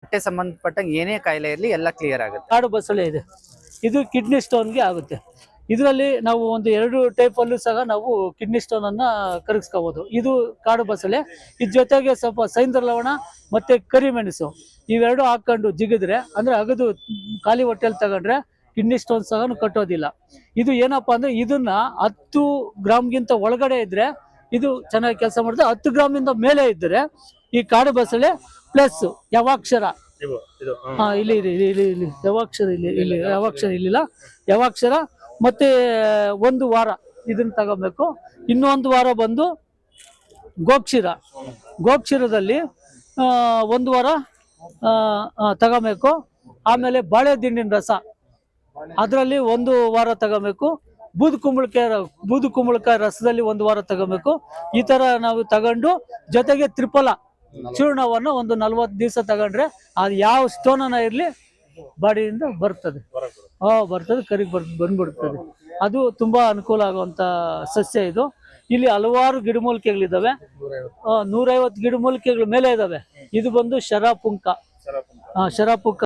ಹೊಟ್ಟೆ ಸಂಬಂಧಪಟ್ಟಂಗೆ ಏನೇ ಕಾಯಿಲೆ ಇರಲಿ ಎಲ್ಲ ಕ್ಲಿಯರ್ ಆಗುತ್ತೆ. ಕಾಡು ಬಸಳೆ ಇದೆ, ಇದು ಕಿಡ್ನಿ ಸ್ಟೋನ್ಗೆ ಆಗುತ್ತೆ. ಇದರಲ್ಲಿ ನಾವು ಒಂದು 2 ಟೈಪಲ್ಲೂ ಸಹ ನಾವು ಕಿಡ್ನಿ ಸ್ಟೋನ್ ಅನ್ನ ಕರಗಿಸ್ಕೋಬಹುದು. ಇದು ಕಾಡು ಬಸಳೆ, ಇದ್ರ ಜೊತೆಗೆ ಸ್ವಲ್ಪ ಸೈಂಧವ ಲವಣ ಮತ್ತೆ ಕರಿಮೆಣಸು ಇವೆರಡು ಹಾಕೊಂಡು ಜಿಗಿದ್ರೆ ಅಂದ್ರೆ ಅಗದು ಖಾಲಿ ಹೊಟ್ಟೆಲಿ ತಗೊಂಡ್ರೆ ಕಿಡ್ನಿ ಸ್ಟೋನ್ ಸಹ ಕಟ್ಟೋದಿಲ್ಲ. ಇದು ಏನಪ್ಪಾ ಅಂದ್ರೆ ಇದನ್ನ 10 ಗ್ರಾಮ್ಗಿಂತ ಒಳಗಡೆ ಇದ್ರೆ ಇದು ಚೆನ್ನಾಗಿ ಕೆಲಸ ಮಾಡುತ್ತೆ. 10 ಗ್ರಾಮಿಂದ ಮೇಲೆ ಇದ್ರೆ ಈ ಕಾಡು ಬಸಳೆ ಪ್ಲಸ್ ಯವಾಕ್ಷರ ಇಲ್ಲಿ ಯವಾಕ್ಷರ ಇಲ್ಲಿಲ್ಲ ಯವಾಕ್ಷರ ಮತ್ತೆ 1 ವಾರ ಇದನ್ನ ತಗೋಬೇಕು. ಇನ್ನೊಂದು ವಾರ ಬಂದು ಗೋಕ್ಷೀರದಲ್ಲಿ 1 ವಾರ ತಗೋಬೇಕು. ಆಮೇಲೆ ಬಾಳೆ ದಿಂಡಿನ ರಸ ಅದರಲ್ಲಿ 1 ವಾರ ತಗೋಬೇಕು. ಬೂದು ಕುಂಬಳಕಾಯಿ ರಸದಲ್ಲಿ 1 ವಾರ ತಗೋಬೇಕು. ಈ ತರ ನಾವು ತಗೊಂಡು ಜೊತೆಗೆ ತ್ರಿಫಲ ಚೂರ್ಣವನ್ನು ಒಂದು 40 ದಿವಸ ತಗೊಂಡ್ರೆ ಅದು ಯಾವ ಸ್ಟೋನನ ಇರ್ಲಿ ಬಾಡಿಯಿಂದ ಬರ್ತದೆ. ಕರಿಗೆ ಬಂದ್ಬಿಡ್ತದೆ. ಅದು ತುಂಬಾ ಅನುಕೂಲ ಆಗುವಂತ ಸಸ್ಯ ಇದು. ಇಲ್ಲಿ ಹಲವಾರು ಗಿಡಮೂಲಿಕೆಗಳಿದಾವೆ, 150 ಗಿಡಮೂಲಿಕೆಗಳ ಮೇಲೆ ಇದಾವೆ. ಇದು ಬಂದು ಶರಾಪುಂಕ